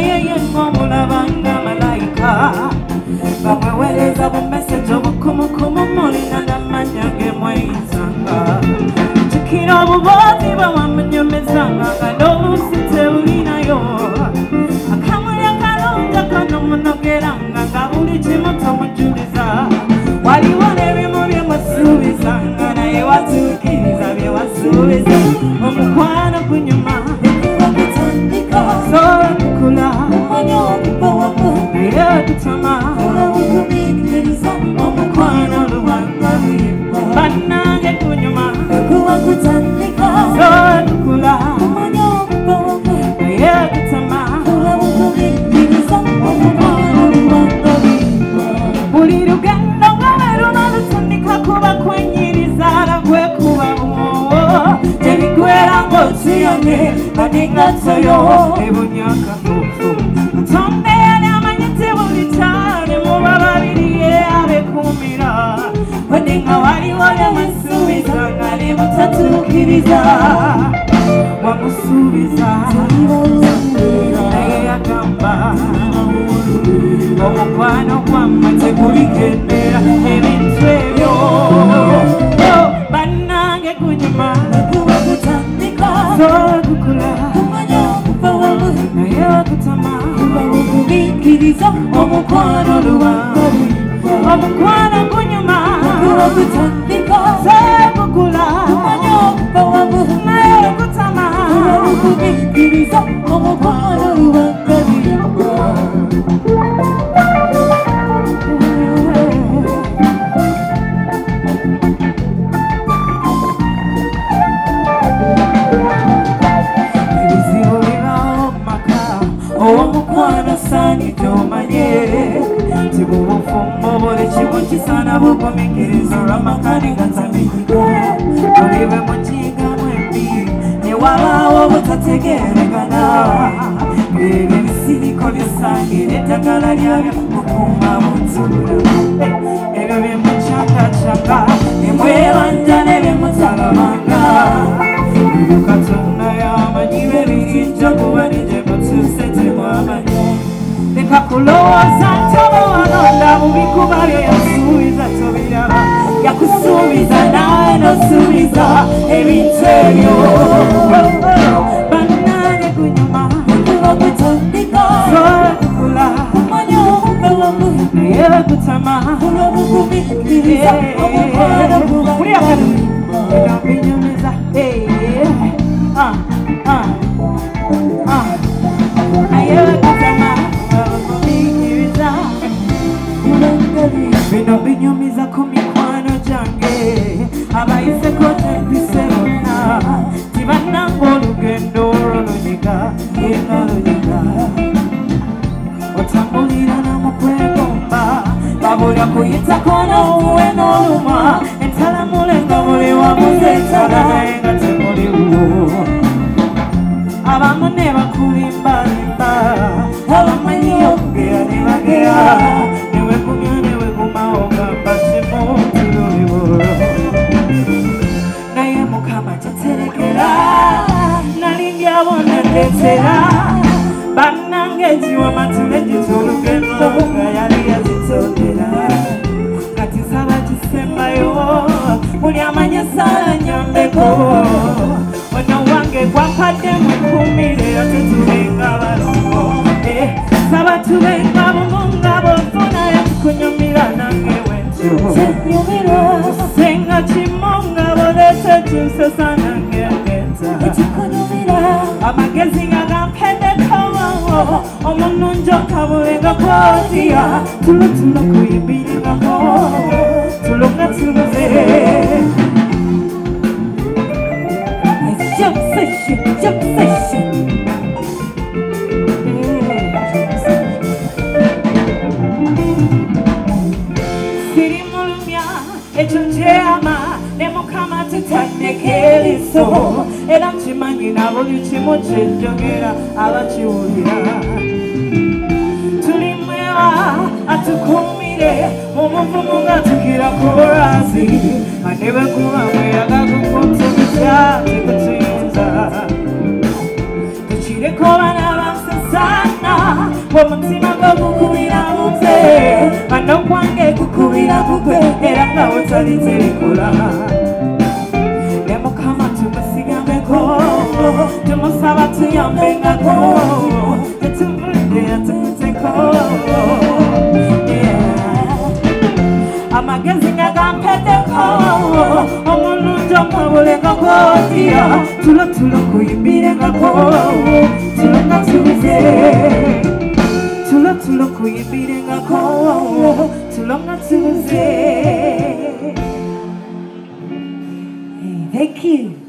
yeye ngomulabanga malayika bamwewereza bumesejo bukumukumu mulina namanya gemweyisanga tukira obubozi bwawamenyomezanga nga n'olusi teulinayo akamuli akalungi akanomunogeranga nga buli kimu tomujuliza waliwo n'ebimu byemusuubizanga naye watuukiriza byewasuubiza omukwano gunyuma sobola kukula naye tutama omukwano luwangabi bannange gunyuma sobola kukula naye tutama buli lugendo nga luma lutandika kuba kwenyiriza lagwekuba teligwera ng'otuyonye badingatoyo ebunyaka fufu katonda yali amanyite buli kyali muba babiri ye abekumira wadde nga waliwo nemusuubiza nga ne mutatuukiriza wamusuubiza naye yagamba omukwano gwammwe teguligendera ebintu ebyo bannange gunyuma sobola kukula naye okutama omukwano luwangabi omukwano gunyuma sobola kukula naye okutama omukwano luwangabi omukwano saani gy'omanye tibubufumbo buli kimu kisaana bugumiikiriza olw'amakani nga tamenyigo olibe mukigamu embi ne wabaawo obutategeeragana ebyo ebisiriko bisangira eddagala lyabyo okuuma buntula ebyo bye mucakacaka ne mwebanja ne bye mutalabanga ebyo katonda yamanyibe birijja kuba nije mutuuse temwamanya leka kulowooza nti oba walonda mu bikuba byo yasuubiza tobiraba yakusuubiza nawe nosuubiza ebintu ebyo bannange gunyuma sobola kukula naye kutama binyumiza naye kutama omumiikiriza bino binyumiza ku mikwano gyange abayiseko tempise bonna tibannanga olugendo olunyiga yenga lunyiga otambulira namukwegomba babula kuyitako n'obuwe n'oluma entalamule nga buli wamuze etala naye nga temuliwo abamu ne bakulimbalimba abamanyi okugera ne bagera newegumya newegumawo gamba kimutululiwo naye mukama taterekera nalindyabo nandetera bannange egiwamatule gitolugendo nga yali yazitondera kati nsaba kisembayo buli amanya saala nyambeko ono wange gwakadde mukumire ate tubenga balongo saba tubenga bumunga bofunayo kunyumira nange wentyo senga kimunga bolese kyusesa nange ngeta amagezi nga gampendekawawo omunungi okabulenga kwotya tulotulo kuyimbirangako tulunga tuluze tutandekeriso era kimanyi na buli kimu kyejjogera abakiwulira tulimwewa atukumire mu muvumu nga tukira ku lwazi ate bekuba mweyaga gukuntumisa tekutuyinza tukireko bana bamsesana mukwano gwange gukubira gugwe era nga wotali terikola ne Mukama tumusigambeko tumusaba tuyambengako tetuvudde yatuteko amagezi nga gampeteko omulungi omwabulengako tulo kuyimbirengako tulo nga tubuze tulo kuyimbirengako tulo nga tubuze. Thank you.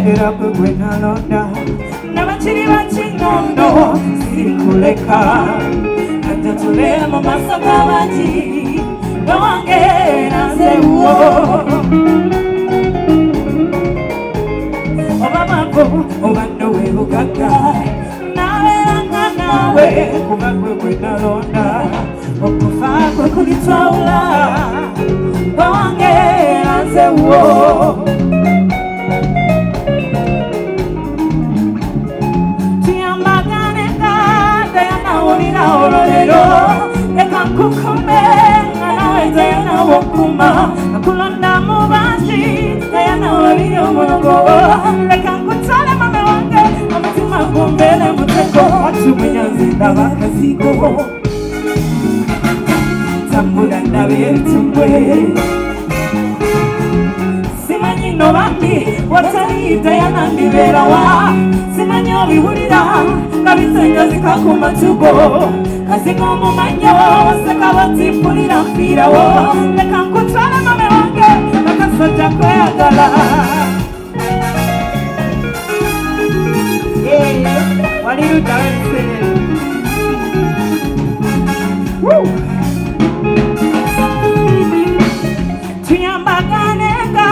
Era kwe nalonda n'abakiri bakinondo sikuleka kajja tule mu maaso g'abaki gwe wange nanzewo oba mavu oba nnowe bugagga nabeeranga naawe kuba gwe nalonda okufa kwe kulitwawula gwe wange nanzewo ololero leka nkukume nga nawe tayana wokuma nakulonda mu bangi tayana wabiri omulongo leka nkutwale mame wange omutima gumbere mutego watumwenyanze ndaba akazigo tambula ndabe ebitumbwe simanyi no bambi watali tayana ndibeerawa simanyi obiwulira kabisenga zikakuma tugo kazigo mumanyo waseka batimpulira mfiirawo leka nkutwale mame wange akasajja kweyagala waliruddawo ebiseera tuyambaganenga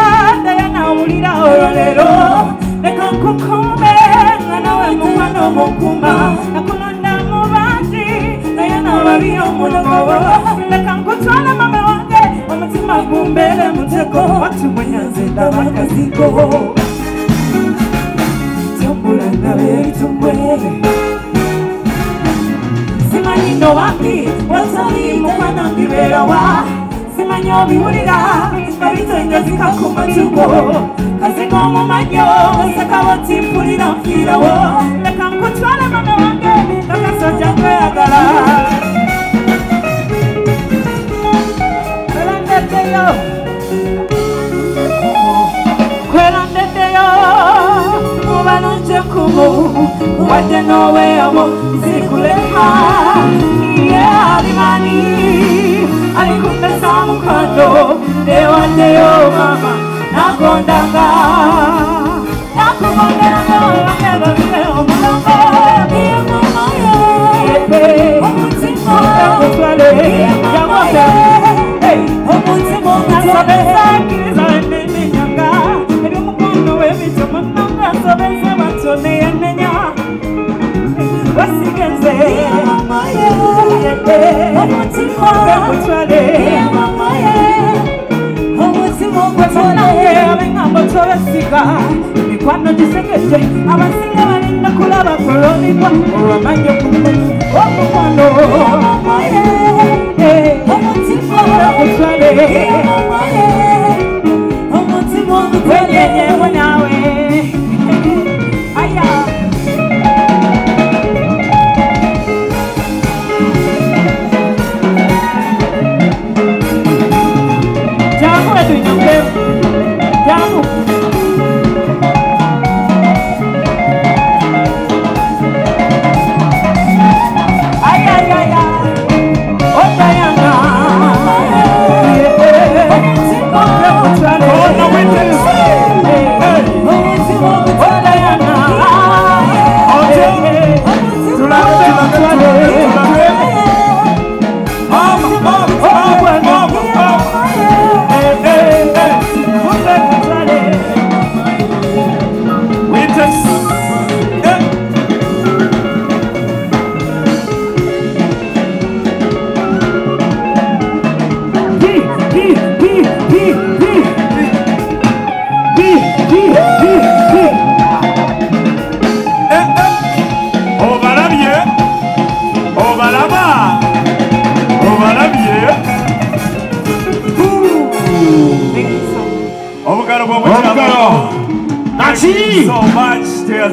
dayanawulira ololero leka nkukume nga nawe mumwana omukuma nakulonda mu bangi dayana babiri omulongo leka nkutwala mame wange omutima gumbere mutego watumwenyanze ndaba akazigo tambula ndabe ebitumbwe simanyi no bambi watali mukwana ndibeerawa simanyi obiwulira kabisenga zikakuma tugo kazigo mumanyo waseka batimpulira mfiirawo leka nkutwale mame wange akasajja kweyagala kwerandeddeyo mubalonje kumu wadde n'oweeyo zikulema ye alimani alikumpesa mukwano newaddeyo mama nakondanga nakugonderanga olwange babire omulongo omutima yamoda omutima nasobeza akkiriza enenenyanga eri omukono w'ebitomo nangasobeza batone yenenya wasigenze omutima abengambo tobesiga mikwano gisegeje abasinga balinda kulaba kolonibwa olwamanyo omukwano wenyenyewe nawe aya jamu edunyonge jamu ay ay ay ay Omugalo. Naki. So much.